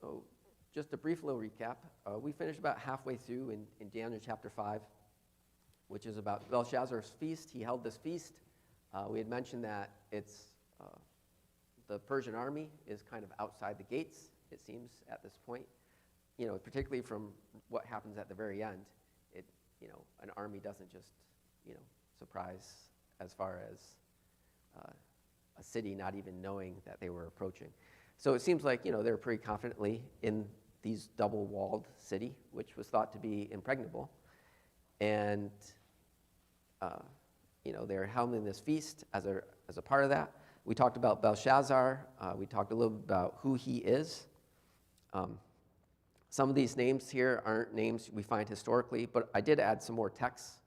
So just a brief little recap. We finished about halfway through in Daniel chapter 5, which is about Belshazzar's feast. He held this feast. We had mentioned that the Persian army is kind of outside the gates, it seems, at this point. Particularly from what happens at the very end. An army doesn't just, surprise as far as a city not even knowing that they were approaching. So it seems like, they were pretty confidently in these double-walled city, which was thought to be impregnable. And, they're holding this feast as a part of that. We talked about Belshazzar. We talked a little bit about who he is. Some of these names here aren't names we find historically, but I did add some more text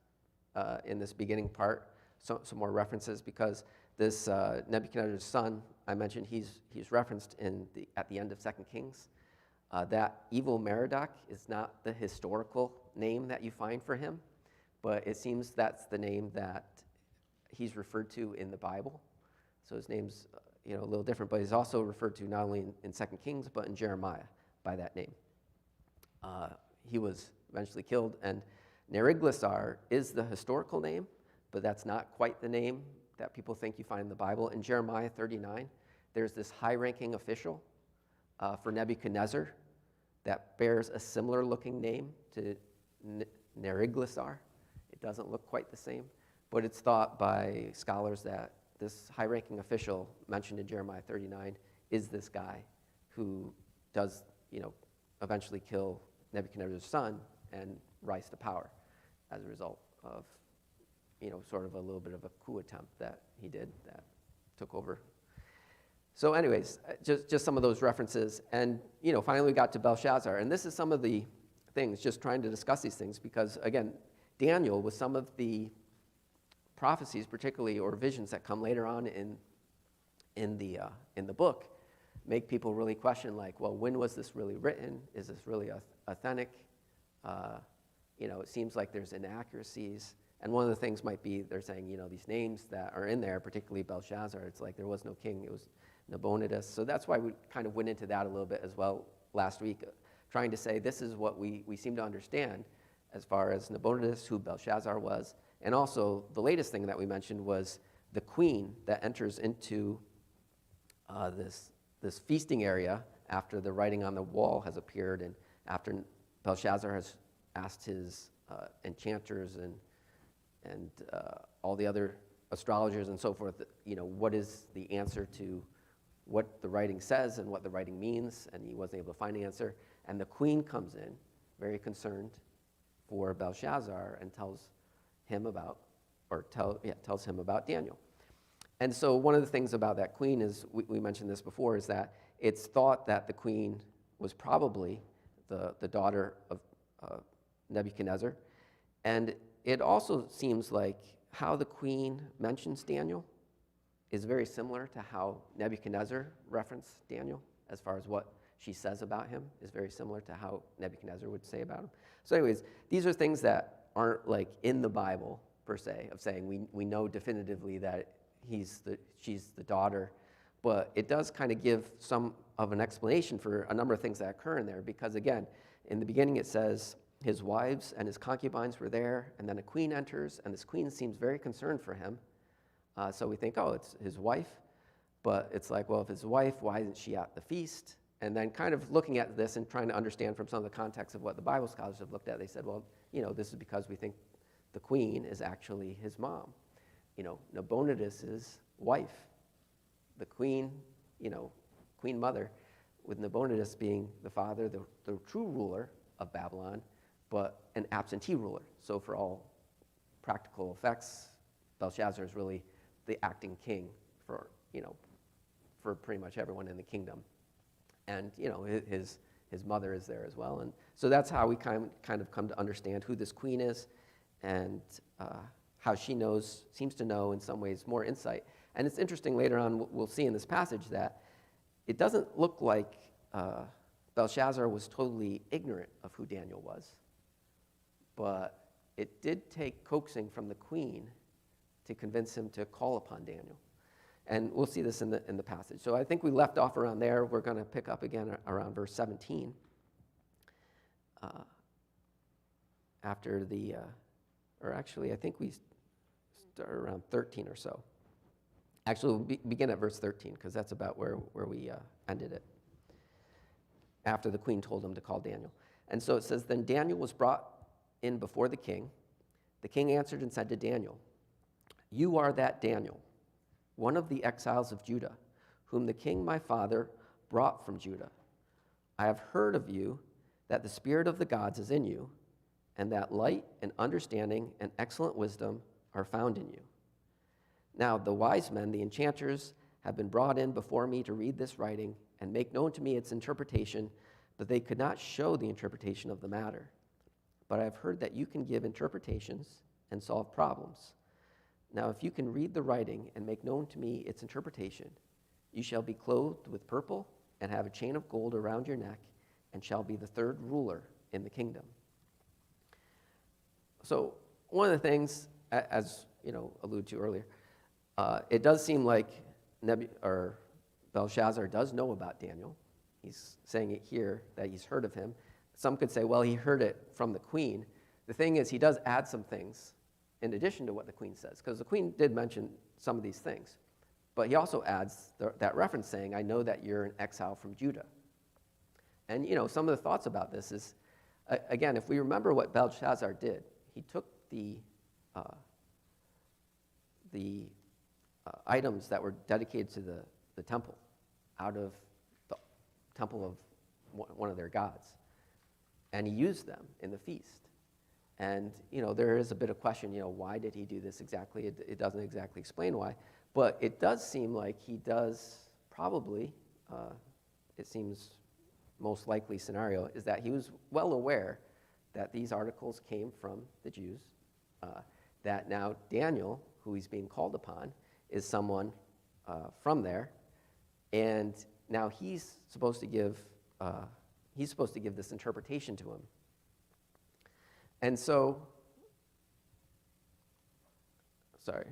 in this beginning part, some more references, because this Nebuchadnezzar's son, I mentioned he's referenced at the end of 2 Kings. That evil Merodach is not the historical name that you find for him, but it seems that's the name that he's referred to in the Bible. So his name's a little different, but he's also referred to not only in 2 Kings, but in Jeremiah by that name. He was eventually killed, and Neriglissar is the historical name, but that's not quite the name that people think you find in the Bible. In Jeremiah 39, there's this high-ranking official for Nebuchadnezzar that bears a similar-looking name to Neriglissar. It doesn't look quite the same, but it's thought by scholars that this high-ranking official mentioned in Jeremiah 39 is this guy who does, eventually kill Nebuchadnezzar's son and rise to power as a result of, sort of a little bit of a coup attempt that he did that took over. So anyways, just some of those references. And, finally we got to Belshazzar. And this is some of the things, just trying to discuss these things, because, again, Daniel, with some of the prophecies particularly, or visions that come later on in the book, make people really question, like, well, when was this really written? Is this really authentic? It seems like there's inaccuracies. And one of the things might be they're saying, these names that are in there, particularly Belshazzar, it's like there was no king, it was Nabonidus. So that's why we kind of went into that a little bit as well last week, trying to say this is what we seem to understand as far as Nabonidus, who Belshazzar was. And also the latest thing that we mentioned was the queen that enters into this feasting area after the writing on the wall has appeared, and after Belshazzar has asked his enchanters and all the other astrologers and so forth, what is the answer to what the writing says and what the writing means, and he wasn't able to find an answer. And the queen comes in, very concerned for Belshazzar, and tells him about Daniel. And so one of the things about that queen is, we mentioned this before, is that it's thought that the queen was probably the daughter of Nebuchadnezzar. And it also seems like how the queen mentions Daniel is very similar to how Nebuchadnezzar referenced Daniel, as far as what she says about him is very similar to how Nebuchadnezzar would say about him. So anyways, these are things that aren't like in the Bible per se, of saying we know definitively that she's the daughter, but it does kind of give some of an explanation for a number of things that occur in there, because again, in the beginning it says his wives and his concubines were there, and then a queen enters, and this queen seems very concerned for him. So we think, oh, it's his wife, but it's like, well, if it's his wife, why isn't she at the feast? And then kind of looking at this and trying to understand from some of the context of what the Bible scholars have looked at, they said, well, this is because we think the queen is actually his mom. Nabonidus' wife, the queen, queen mother, with Nabonidus being the father, the true ruler of Babylon, but an absentee ruler. So for all practical effects, Belshazzar is really the acting king for pretty much everyone in the kingdom. And, his mother is there as well. And so that's how we kind of come to understand who this queen is, and how she seems to know in some ways more insight. And it's interesting, later on we'll see in this passage that it doesn't look like Belshazzar was totally ignorant of who Daniel was, but it did take coaxing from the queen to convince him to call upon Daniel. And we'll see this in the passage. So I think we left off around there. We're going to pick up again around verse 17. After the, or actually, I think we start around 13 or so. Actually, we'll begin at verse 13, because that's about where we ended it, after the queen told him to call Daniel. And so it says, then Daniel was brought in before the king. The king answered and said to Daniel, you are that Daniel, one of the exiles of Judah, whom the king my father brought from Judah. I have heard of you that the spirit of the gods is in you, and that light and understanding and excellent wisdom are found in you. Now the wise men, the enchanters, have been brought in before me to read this writing and make known to me its interpretation, but they could not show the interpretation of the matter. But I have heard that you can give interpretations and solve problems. Now if you can read the writing and make known to me its interpretation, you shall be clothed with purple and have a chain of gold around your neck, and shall be the third ruler in the kingdom. So one of the things, as alluded to earlier, it does seem like Belshazzar does know about Daniel. He's saying it here that he's heard of him. Some could say, well, he heard it from the queen. The thing is, he does add some things in addition to what the queen says, because the queen did mention some of these things. But he also adds that reference saying, I know that you're an exile from Judah. And, some of the thoughts about this is, again, if we remember what Belshazzar did, he took the items that were dedicated to the temple out of the temple of one of their gods, and he used them in the feast. And, there is a bit of question, why did he do this exactly? It doesn't exactly explain why, but it does seem like he does probably, it seems most likely scenario, is that he was well aware that these articles came from the Jews, that now Daniel, who he's being called upon, is someone from there, and now he's supposed to give this interpretation to him. And so, sorry,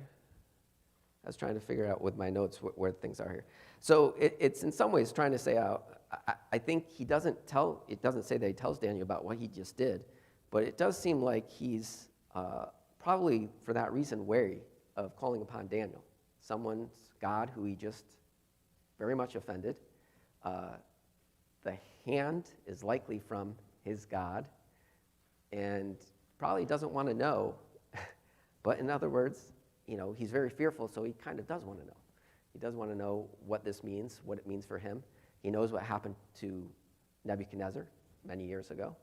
I was trying to figure out with my notes where things are here. So it's in some ways trying to say, I think it doesn't say that he tells Daniel about what he just did, but it does seem like he's probably for that reason wary of calling upon Daniel, someone's God who he just very much offended. The hand is likely from his God, and probably doesn't want to know. But in other words, he's very fearful, so he kind of does want to know. He does want to know what this means, what it means for him. He knows what happened to Nebuchadnezzar many years ago.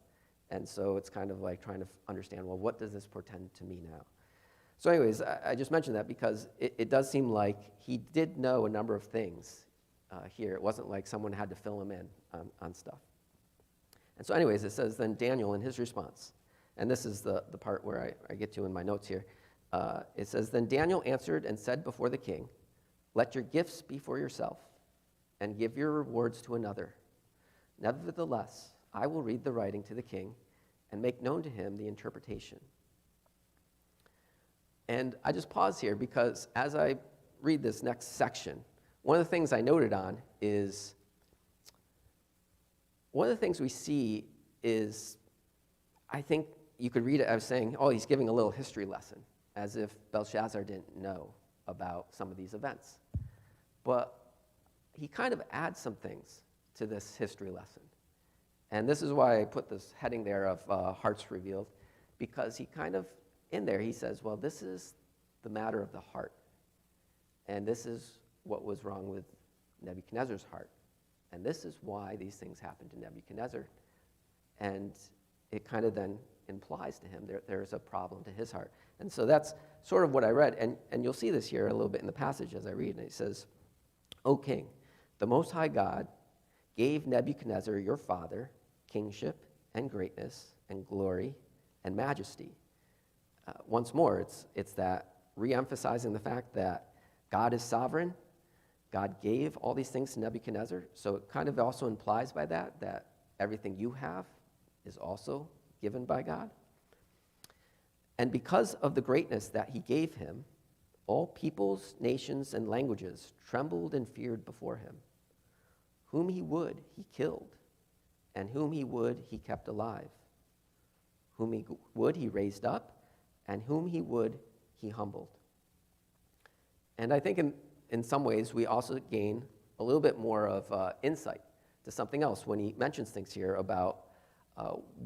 And so it's kind of like trying to understand, well, what does this portend to me now? So anyways, I just mentioned that because it does seem like he did know a number of things here. It wasn't like someone had to fill him in on stuff. And so anyways, it says, then Daniel in his response, and this is the part where I get to in my notes here. It says, then Daniel answered and said before the king, let your gifts be for yourself, and give your rewards to another. Nevertheless, I will read the writing to the king and make known to him the interpretation. And I just pause here because as I read this next section, one of the things I noted on is, one of the things we see is, I think you could read it as saying, oh, he's giving a little history lesson, as if Belshazzar didn't know about some of these events. But he kind of adds some things to this history lesson. And this is why I put this heading there of hearts revealed, because he kind of, in there, he says, well, this is the matter of the heart. And this is what was wrong with Nebuchadnezzar's heart. And this is why these things happened to Nebuchadnezzar. And it kind of then implies to him there's a problem to his heart. And so that's sort of what I read. And you'll see this here a little bit in the passage as I read. And it says, O king, the Most High God gave Nebuchadnezzar your father kingship and greatness and glory and majesty. Once more, it's that re-emphasizing the fact that God is sovereign. God gave all these things to Nebuchadnezzar. So it kind of also implies by that everything you have is also given by God. And because of the greatness that he gave him, All peoples, nations, and languages trembled and feared before him. Whom he would, he killed, and whom he would, he kept alive. Whom he would, he raised up, and whom he would, he humbled. And I think in some ways we also gain a little bit more of insight to something else when he mentions things here about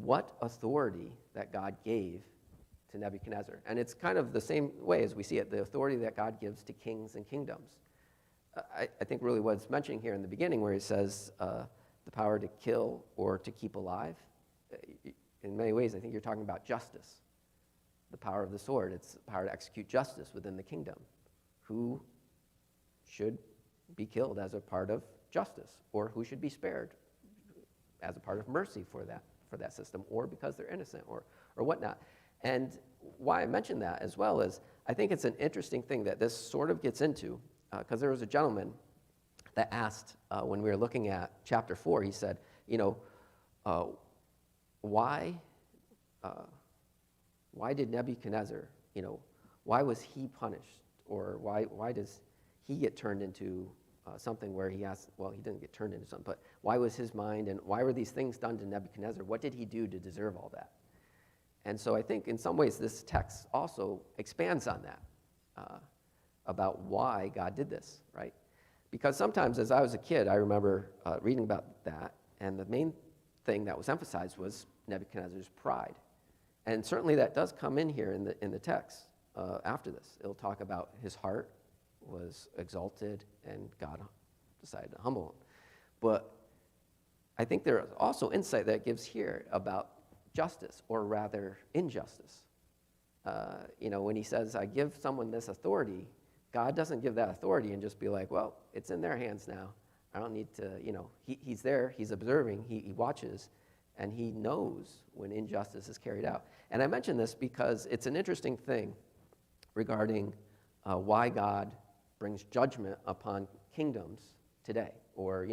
what authority that God gave to Nebuchadnezzar. And it's kind of the same way as we see it, the authority that God gives to kings and kingdoms. I think really what it's mentioning here in the beginning where he says the power to kill or to keep alive, in many ways I think you're talking about justice. The power of the sword, it's the power to execute justice within the kingdom. Who should be killed as a part of justice, or who should be spared as a part of mercy for that system, or because they're innocent, or whatnot. And why I mention that as well is I think it's an interesting thing that this sort of gets into, because there was a gentleman that asked when we were looking at chapter 4, he said, why did Nebuchadnezzar, why was he punished? Or why does he get turned into something where he asked, well, he didn't get turned into something, but why was his mind and why were these things done to Nebuchadnezzar? What did he do to deserve all that? And so I think in some ways this text also expands on that, about why God did this, right? Because sometimes as I was a kid, I remember reading about that, and the main thing that was emphasized was Nebuchadnezzar's pride. And certainly that does come in here in the text. After this, it'll talk about his heart was exalted and God decided to humble him. But I think there is also insight that it gives here about justice, or rather injustice. When he says, I give someone this authority, God doesn't give that authority and just be like, well, it's in their hands now. I don't need to, he's there, he's observing, he watches, and he knows when injustice is carried out. And I mention this because it's an interesting thing regarding why God brings judgment upon kingdoms today, or,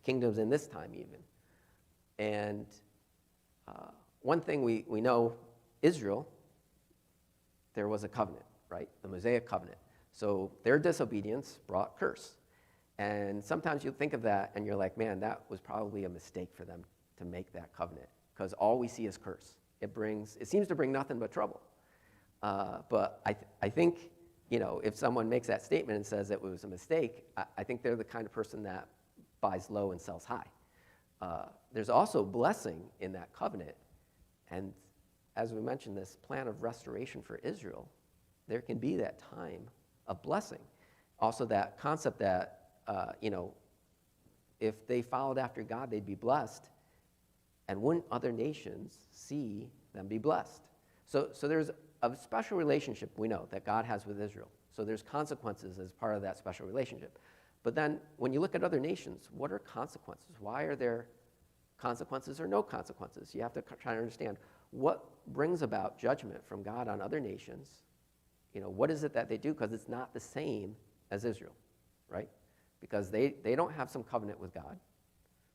kingdoms in this time even. And one thing we know, Israel, there was a covenant, right? The Mosaic covenant. So their disobedience brought curse. And sometimes you think of that and you're like, man, that was probably a mistake for them to make that covenant, because all we see is curse. It seems to bring nothing but trouble. But I think, if someone makes that statement and says it was a mistake, I think they're the kind of person that buys low and sells high. There's also blessing in that covenant. And as we mentioned, this plan of restoration for Israel, there can be that time of blessing. Also that concept that, if they followed after God, they'd be blessed. And wouldn't other nations see them be blessed? So there's a special relationship we know that God has with Israel. So there's consequences as part of that special relationship. But then when you look at other nations, what are consequences? Why are there consequences or no consequences? You have to try to understand what brings about judgment from God on other nations. What is it that they do? Because it's not the same as Israel, right? Because they don't have some covenant with God.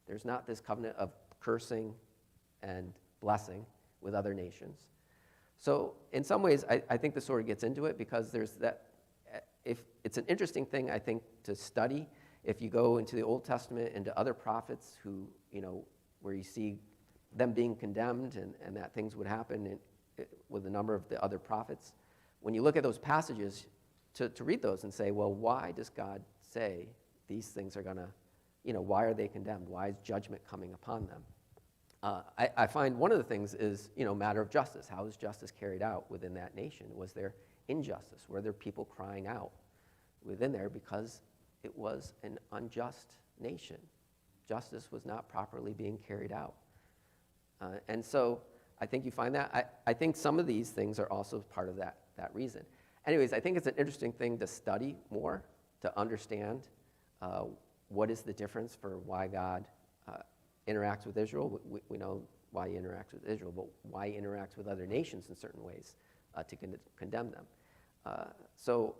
There's not this covenant of cursing and blessing with other nations. So in some ways, I think the story gets into it because there's that, if it's an interesting thing, I think, to study. If you go into the Old Testament, into other prophets who, where you see them being condemned and that things would happen with a number of the other prophets, when you look at those passages, to read those and say, well, why does God say these things are going to, why are they condemned? Why is judgment coming upon them? I find one of the things is, matter of justice. How is justice carried out within that nation? Was there injustice? Were there people crying out within there because it was an unjust nation? Justice was not properly being carried out. And so I think you find that. I think some of these things are also part of that reason. Anyways, I think it's an interesting thing to study more, to understand what is the difference for why God interacts with Israel. We know why he interacts with Israel, but why he interacts with other nations in certain ways to condemn them. So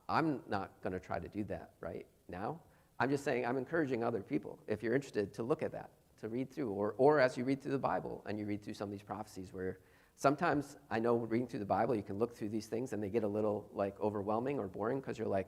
I'm not going to try to do that right now. I'm just saying I'm encouraging other people, if you're interested, to look at that, to read through, or as you read through the Bible and you read through some of these prophecies where Sometimes I know reading through the Bible, you can look through these things and they get a little like overwhelming or boring because you're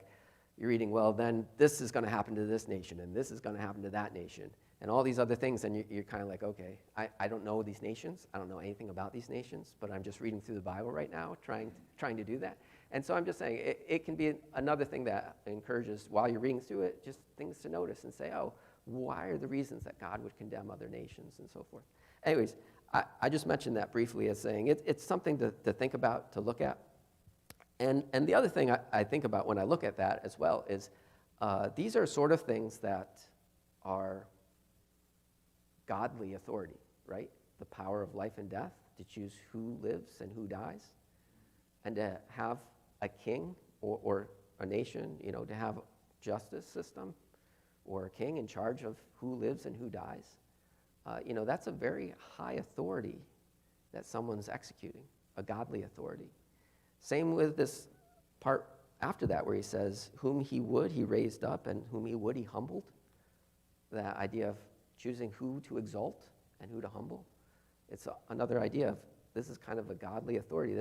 reading, well, then this is going to happen to this nation and this is going to happen to that nation and all these other things. And you're kind of like, okay, I don't know these nations. I don't know anything about these nations, but I'm just reading through the Bible right now, trying to do that. And so I'm just saying it can be another thing that encourages, while you're reading through it, just things to notice and say, oh, why are the reasons that God would condemn other nations and so forth. Anyways, I just mentioned that briefly as saying it's something to think about, to look at. And the other thing I think about when I look at that as well is these are sort of things that are godly authority, right? The power of life and death, to choose who lives and who dies, and to have a king or a nation, to have a justice system or a king in charge of who lives and who dies. That's a very high authority that someone's executing, a godly authority. Same with this part after that where he says, whom he would, he raised up, and whom he would, he humbled. That idea of choosing who to exalt and who to humble. It's another idea of this is kind of a godly authority.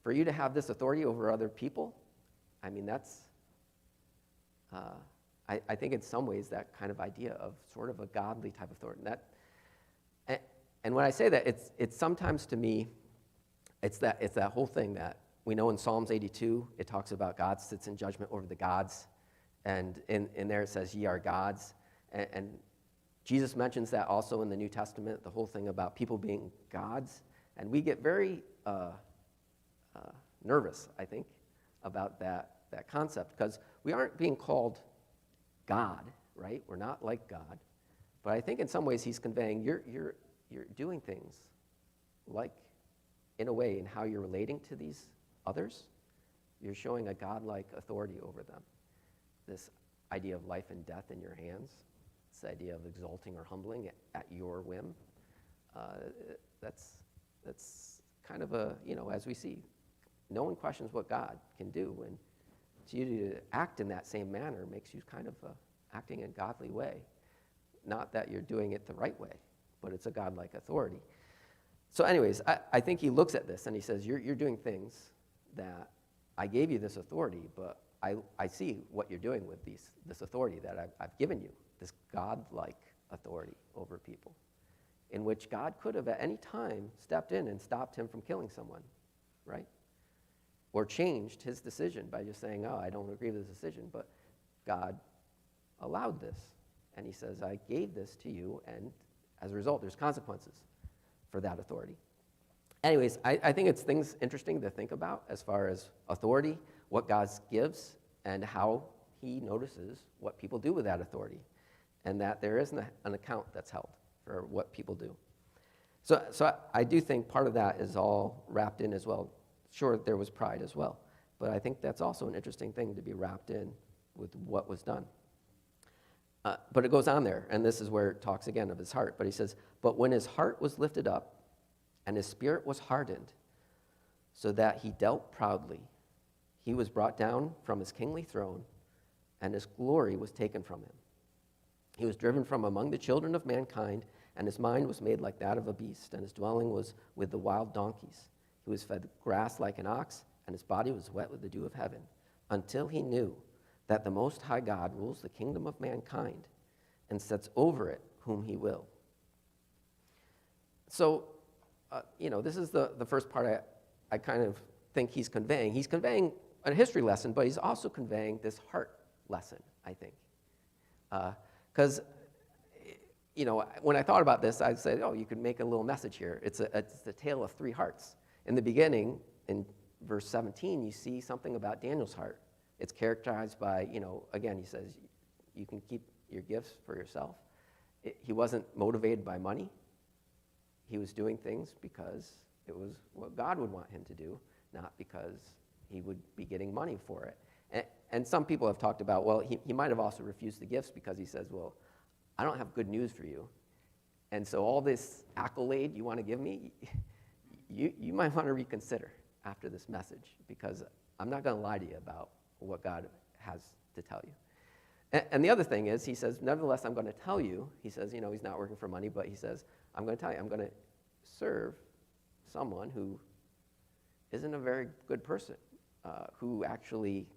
For you to have this authority over other people, I mean, that's, I think in some ways that kind of idea of sort of a godly type of authority. And when I say that, it's sometimes to me, it's that whole thing that we know in Psalms 82, it talks about God sits in judgment over the gods. And in there it says, ye are gods. And Jesus mentions that also in the New Testament, the whole thing about people being gods. And we get very nervous, I think, about that concept, because we aren't being called God, right? We're not like God. But I think in some ways he's conveying you're doing things like, in a way, in how you're relating to these others, you're showing a godlike authority over them. This idea of life and death in your hands, this idea of exalting or humbling at your whim, that's kind of as we see, no one questions what God can do, and to you to act in that same manner makes you kind of acting in a godly way. Not that you're doing it the right way, but it's a godlike authority. So anyways, I think he looks at this and he says, you're doing things that I gave you this authority, but I see what you're doing with this authority that I've given you, this godlike authority over people, in which God could have at any time stepped in and stopped him from killing someone, right? Or changed his decision by just saying, oh, I don't agree with this decision, but God allowed this. And he says, I gave this to you, and as a result, there's consequences for that authority. Anyways, I think it's things interesting to think about as far as authority, what God gives, and how he notices what people do with that authority, and that there is an account that's held for what people do. So I do think part of that is all wrapped in as well. Sure, there was pride as well, but I think that's also an interesting thing to be wrapped in with what was done. But it goes on there, and this is where it talks again of his heart. But he says, but when his heart was lifted up, and his spirit was hardened, so that he dealt proudly, he was brought down from his kingly throne, and his glory was taken from him. He was driven from among the children of mankind, and his mind was made like that of a beast, and his dwelling was with the wild donkeys. He was fed grass like an ox, and his body was wet with the dew of heaven, until he knew that the Most High God rules the kingdom of mankind and sets over it whom he will. So, this is the first part I kind of think he's conveying. He's conveying a history lesson, but he's also conveying this heart lesson, I think. Because, when I thought about this, I said, you could make a little message here. It's a tale of three hearts. In the beginning, in verse 17, you see something about Daniel's heart. It's characterized by, again, he says, you can keep your gifts for yourself. He wasn't motivated by money. He was doing things because it was what God would want him to do, not because he would be getting money for it. And some people have talked about, well, he might have also refused the gifts because he says, well, I don't have good news for you. And so all this accolade you want to give me, you might want to reconsider after this message, because I'm not going to lie to you about what God has to tell you. And the other thing is, he says, nevertheless, I'm going to tell you. He says, he's not working for money, but he says, I'm going to tell you, I'm going to serve someone who isn't a very good person, who actually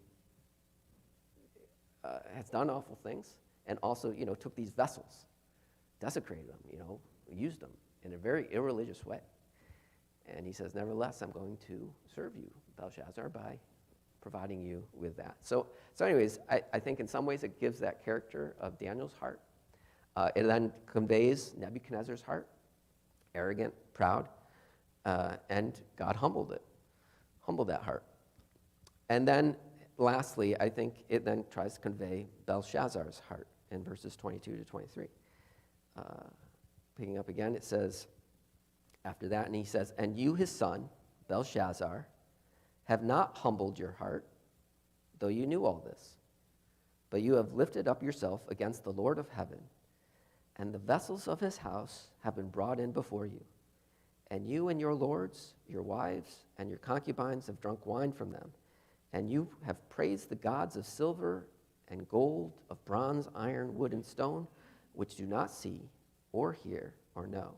has done awful things, and also, took these vessels, desecrated them, used them in a very irreligious way. And he says, nevertheless, I'm going to serve you, Belshazzar, by providing you with that. So anyways, I think in some ways it gives that character of Daniel's heart. It then conveys Nebuchadnezzar's heart, arrogant, proud, and God humbled that heart. And then lastly, I think it then tries to convey Belshazzar's heart in verses 22 to 23. Picking up again, it says, after that, and he says, and you, his son, Belshazzar, have not humbled your heart, though you knew all this. But you have lifted up yourself against the Lord of heaven, and the vessels of his house have been brought in before you. And you and your lords, your wives, and your concubines have drunk wine from them. And you have praised the gods of silver and gold, of bronze, iron, wood, and stone, which do not see or hear or know.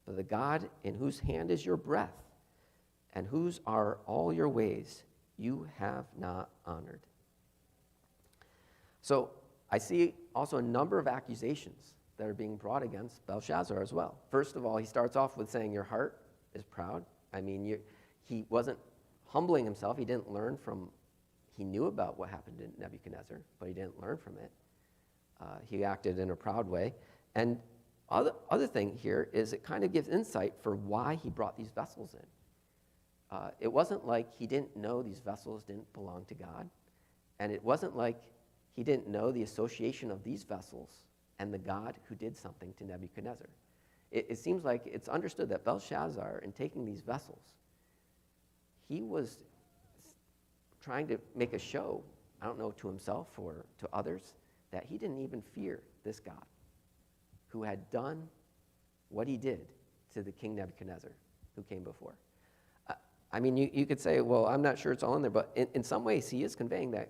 But the God in whose hand is your breath, and whose are all your ways, you have not honored. So I see also a number of accusations that are being brought against Belshazzar as well. First of all, he starts off with saying your heart is proud. I mean, he wasn't humbling himself. He didn't learn from, he knew about what happened to Nebuchadnezzar, but he didn't learn from it. He acted in a proud way. And other thing here is it kind of gives insight for why he brought these vessels in. It wasn't like he didn't know these vessels didn't belong to God. And it wasn't like he didn't know the association of these vessels and the God who did something to Nebuchadnezzar. It seems like it's understood that Belshazzar, in taking these vessels, he was trying to make a show, I don't know, to himself or to others, that he didn't even fear this God who had done what he did to the king Nebuchadnezzar who came before. I mean, you could say, well, I'm not sure it's all in there, but in some ways he is conveying that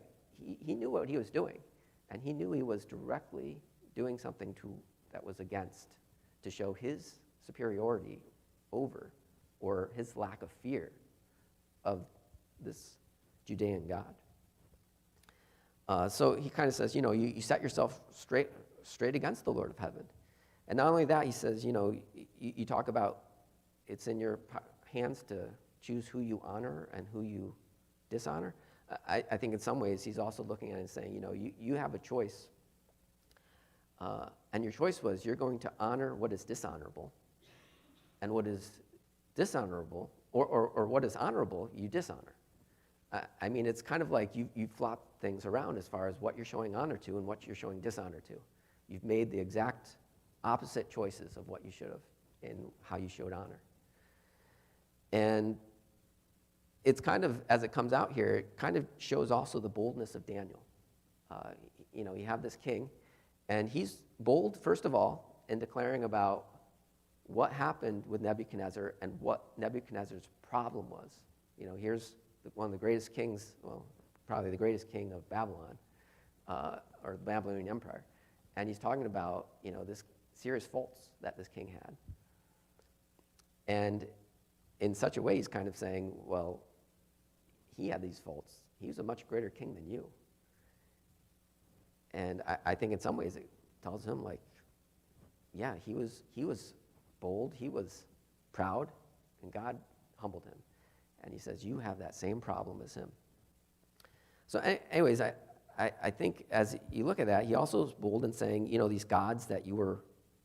he knew what he was doing, and he knew he was directly doing something that was against, to show his superiority over, or his lack of fear of this Judean God. So he kind of says, you set yourself straight against the Lord of heaven. And not only that, he says, you talk about it's in your hands to choose who you honor and who you dishonor. I think in some ways he's also looking at it and saying, you have a choice. And your choice was you're going to honor what is dishonorable, and what is dishonorable, or what is honorable, you dishonor. I mean, it's kind of like you flop things around as far as what you're showing honor to and what you're showing dishonor to. You've made the exact opposite choices of what you should have in how you showed honor. And it's kind of, as it comes out here, it kind of shows also the boldness of Daniel. You have this king, and he's bold, first of all, in declaring about what happened with Nebuchadnezzar and what Nebuchadnezzar's problem was. Here's one of the greatest kings, well, probably the greatest king of Babylon, or the Babylonian Empire. And he's talking about, this serious faults that this king had. And in such a way, he's kind of saying, well, he had these faults. He was a much greater king than you. And I think in some ways it tells him, like, yeah, he was bold, he was proud, and God humbled him. And he says, you have that same problem as him. So anyways, I think as you look at that, he also is bold in saying, these gods that you were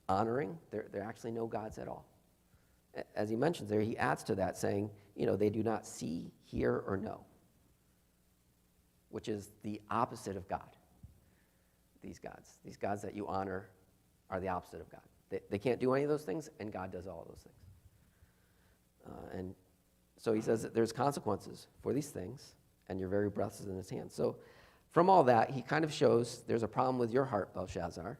honoring, they're actually no gods at all. As he mentions there, he adds to that saying, they do not see, hear, or know, which is the opposite of God. These gods that you honor are the opposite of God. They can't do any of those things, and God does all of those things. And so he says that there's consequences for these things, and your very breath is in his hand. So from all that, he kind of shows there's a problem with your heart, Belshazzar,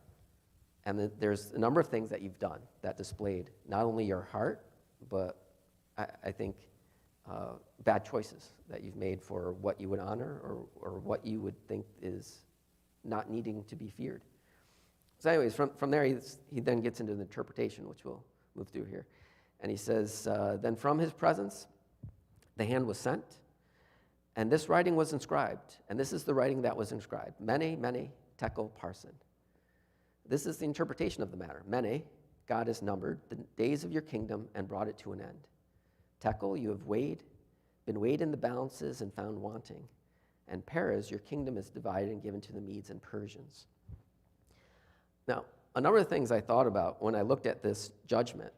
and that there's a number of things that you've done that displayed not only your heart, but I think bad choices that you've made for what you would honor or what you would think is not needing to be feared. So anyways, from there, he then gets into the interpretation, which we'll move through here. And he says, then from his presence the hand was sent, and this writing was inscribed. And this is the writing that was inscribed. Mene, mene, tekel, parsin. This is the interpretation of the matter. Mene, God has numbered the days of your kingdom and brought it to an end. Tekel, you have been weighed in the balances and found wanting. And Peres, your kingdom is divided and given to the Medes and Persians. Now, a number of things I thought about when I looked at this judgment.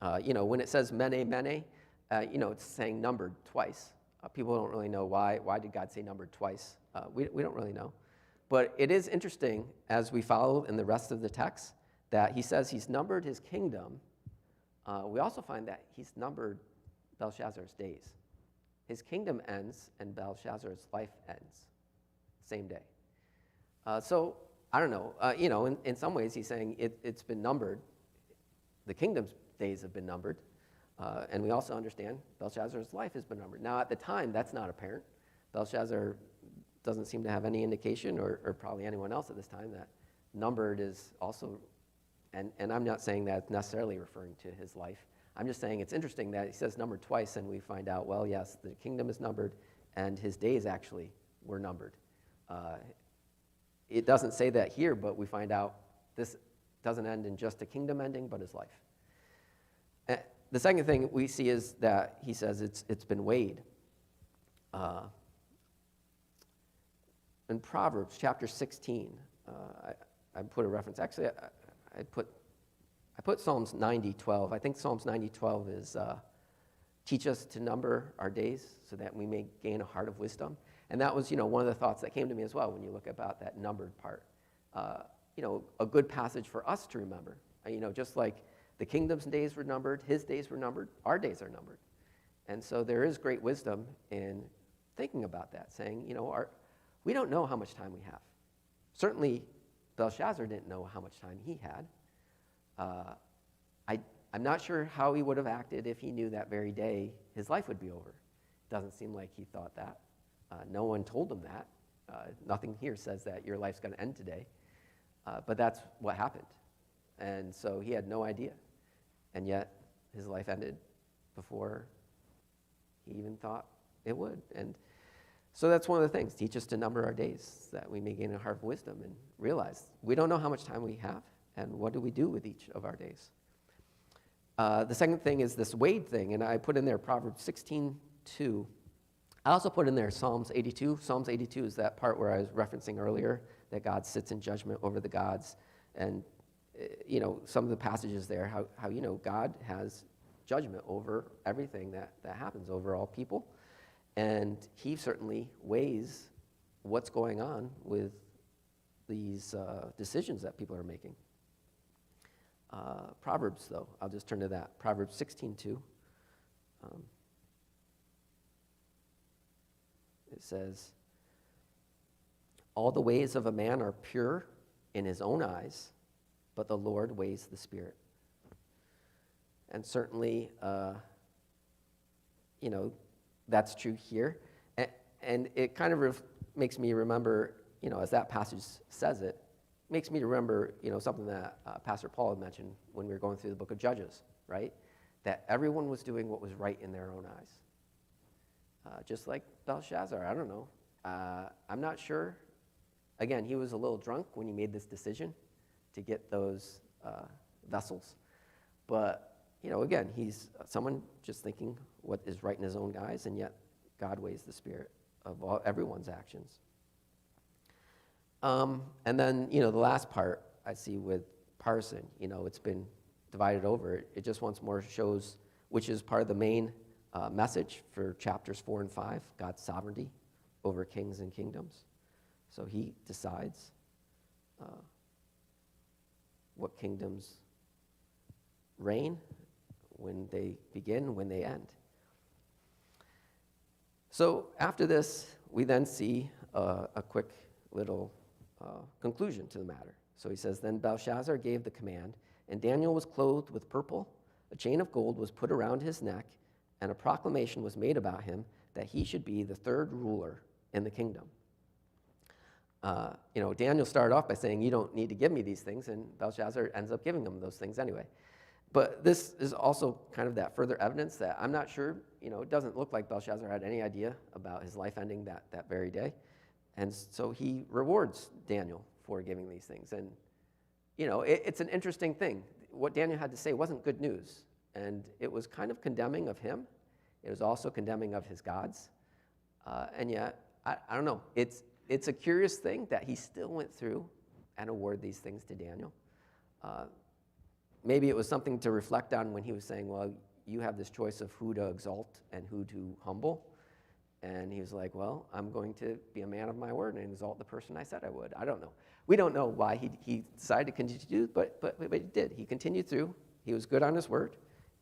When it says mene, mene, it's saying numbered twice. People don't really know why. Why did God say numbered twice? We don't really know. But it is interesting, as we follow in the rest of the text, that he says he's numbered his kingdom. We also find that he's numbered Belshazzar's days. His kingdom ends, and Belshazzar's life ends same day. So, I don't know. In some ways, he's saying it's been numbered. The kingdom's days have been numbered. And we also understand Belshazzar's life has been numbered. Now, at the time, that's not apparent. Belshazzar doesn't seem to have any indication, or probably anyone else at this time, that numbered is also, and I'm not saying that necessarily referring to his life. I'm just saying it's interesting that he says numbered twice, and we find out, well, yes, the kingdom is numbered, and his days actually were numbered. It doesn't say that here, but we find out this doesn't end in just a kingdom ending, but his life. The second thing we see is that he says it's been weighed. In Proverbs chapter 16, I put a reference. Actually, I put Psalms 90:12. I think Psalms 90:12 is teach us to number our days so that we may gain a heart of wisdom. And that was, one of the thoughts that came to me as well when you look about that numbered part. A good passage for us to remember. Just like the kingdom's days were numbered, his days were numbered, our days are numbered. And so there is great wisdom in thinking about that, saying, we don't know how much time we have. Certainly, Belshazzar didn't know how much time he had. I'm not sure how he would have acted if he knew that very day his life would be over. Doesn't seem like he thought that. No one told him that. Nothing here says that your life's going to end today. But that's what happened. And so he had no idea. And yet his life ended before he even thought it would. And so that's one of the things. Teach us to number our days, that we may gain a heart of wisdom and realize we don't know how much time we have, and what do we do with each of our days. The second thing is this weighed thing, and I put in there Proverbs 16:2. I also put in there Psalms 82. Psalms 82 is that part where I was referencing earlier, that God sits in judgment over the gods. And, some of the passages there, how God has judgment over everything that happens, over all people. And he certainly weighs what's going on with these decisions that people are making. Proverbs, though, I'll just turn to that. Proverbs 16:2. It says, all the ways of a man are pure in his own eyes, but the Lord weighs the spirit. And certainly, that's true here. And it kind of makes me remember, as that passage says it, makes me remember, something that Pastor Paul had mentioned when we were going through the book of Judges, right? That everyone was doing what was right in their own eyes. Just like Belshazzar, I don't know. I'm not sure. Again, he was a little drunk when he made this decision to get those vessels. But, again, he's someone just thinking what is right in his own eyes, and yet God weighs the spirit of everyone's actions. And then, the last part I see with parson, it's been divided over. It just once more shows, which is part of the main message for chapters 4 and 5, God's sovereignty over kings and kingdoms. So he decides what kingdoms reign, when they begin, when they end. So after this, we then see a quick little conclusion to the matter. So he says, then Belshazzar gave the command, and Daniel was clothed with purple, a chain of gold was put around his neck, and a proclamation was made about him that he should be the third ruler in the kingdom. Daniel started off by saying, you don't need to give me these things, and Belshazzar ends up giving him those things anyway. But this is also kind of that further evidence that I'm not sure, it doesn't look like Belshazzar had any idea about his life ending that very day. And so he rewards Daniel for giving these things. And, it's an interesting thing. What Daniel had to say wasn't good news. And it was kind of condemning of him. It was also condemning of his gods. And yet, I don't know. It's a curious thing that he still went through and awarded these things to Daniel. Maybe it was something to reflect on when he was saying, well, you have this choice of who to exalt and who to humble. And he was like, well, I'm going to be a man of my word and exalt the person I said I would. I don't know. We don't know why he decided to continue to do, but he did. He continued through. He was good on his word.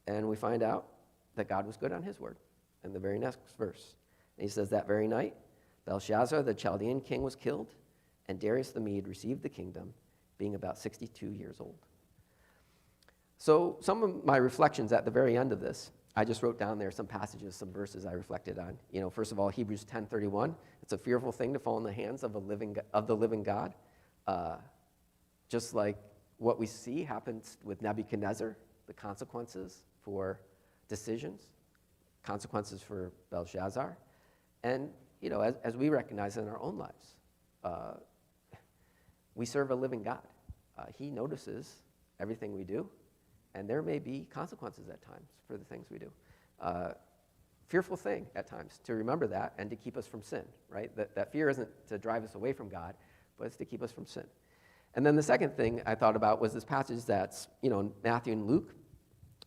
And we find out that God was good on his word in the very next verse. And he says, that very night, Belshazzar, the Chaldean king, was killed, and Darius the Mede received the kingdom, being about 62 years old. So some of my reflections at the very end of this, I just wrote down there some passages, some verses I reflected on. First of all, Hebrews 10:31. It's a fearful thing to fall in the hands of the living God. Just like what we see happens with Nebuchadnezzar, the consequences for decisions, consequences for Belshazzar. And, as we recognize in our own lives, we serve a living God. He notices everything we do. And there may be consequences at times for the things we do. Fearful thing at times to remember that and to keep us from sin, right? That fear isn't to drive us away from God, but it's to keep us from sin. And then the second thing I thought about was this passage that's, in Matthew and Luke,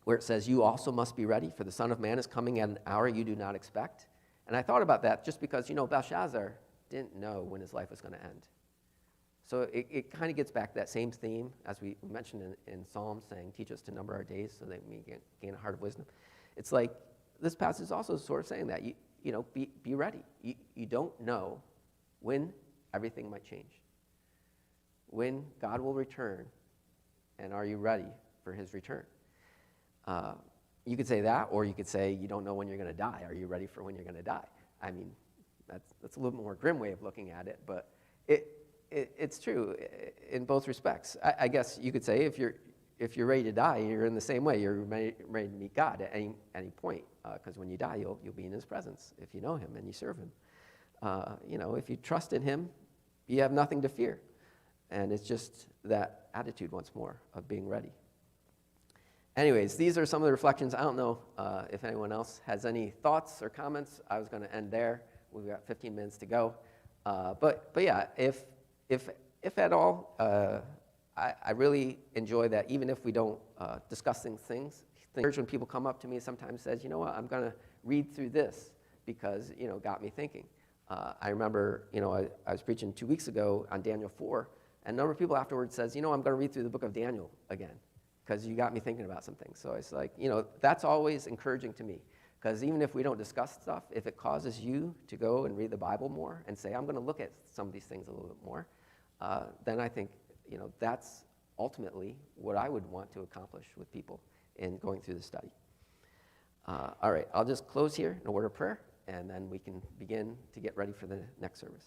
where it says, you also must be ready, for the Son of Man is coming at an hour you do not expect. And I thought about that just because, Belshazzar didn't know when his life was going to end. So it kind of gets back to that same theme as we mentioned in Psalms, saying, teach us to number our days so that we gain a heart of wisdom. It's like this passage is also sort of saying that, be ready. You don't know when everything might change, when God will return, and are you ready for his return? You could say that, or you could say you don't know when you're going to die. Are you ready for when you're going to die? I mean, that's a little bit more grim way of looking at it, but it's true in both respects. I guess you could say if you're ready to die, you're in the same way. You're ready to meet God at any point, because when you die, you'll be in his presence if you know him and you serve him. If you trust in him, you have nothing to fear. And it's just that attitude once more of being ready. Anyways, these are some of the reflections. I don't know if anyone else has any thoughts or comments. I was going to end there. We've got 15 minutes to go. But yeah, if at all, I really enjoy that even if we don't discuss things. When people come up to me, sometimes says, you know what, I'm going to read through this because, it got me thinking. I remember, I was preaching 2 weeks ago on Daniel 4, and a number of people afterwards says, I'm going to read through the book of Daniel again because you got me thinking about some things. So it's like, that's always encouraging to me. Because even if we don't discuss stuff, if it causes you to go and read the Bible more and say, I'm going to look at some of these things a little bit more, then I think, that's ultimately what I would want to accomplish with people in going through the study. All right, I'll just close here in a word of prayer, and then we can begin to get ready for the next service.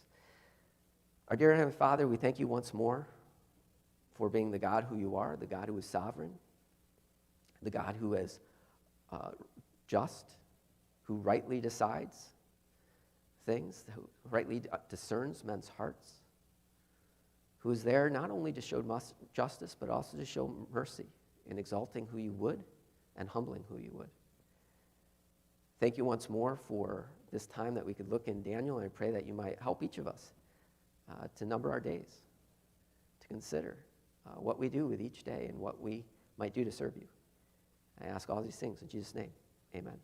Our dear Heavenly Father, we thank you once more for being the God who you are, the God who is sovereign, the God who is just, who rightly decides things, who rightly discerns men's hearts, who is there not only to show justice, but also to show mercy in exalting who you would and humbling who you would. Thank you once more for this time that we could look in Daniel, and I pray that you might help each of us to number our days, to consider what we do with each day and what we might do to serve you. I ask all these things in Jesus' name. Amen.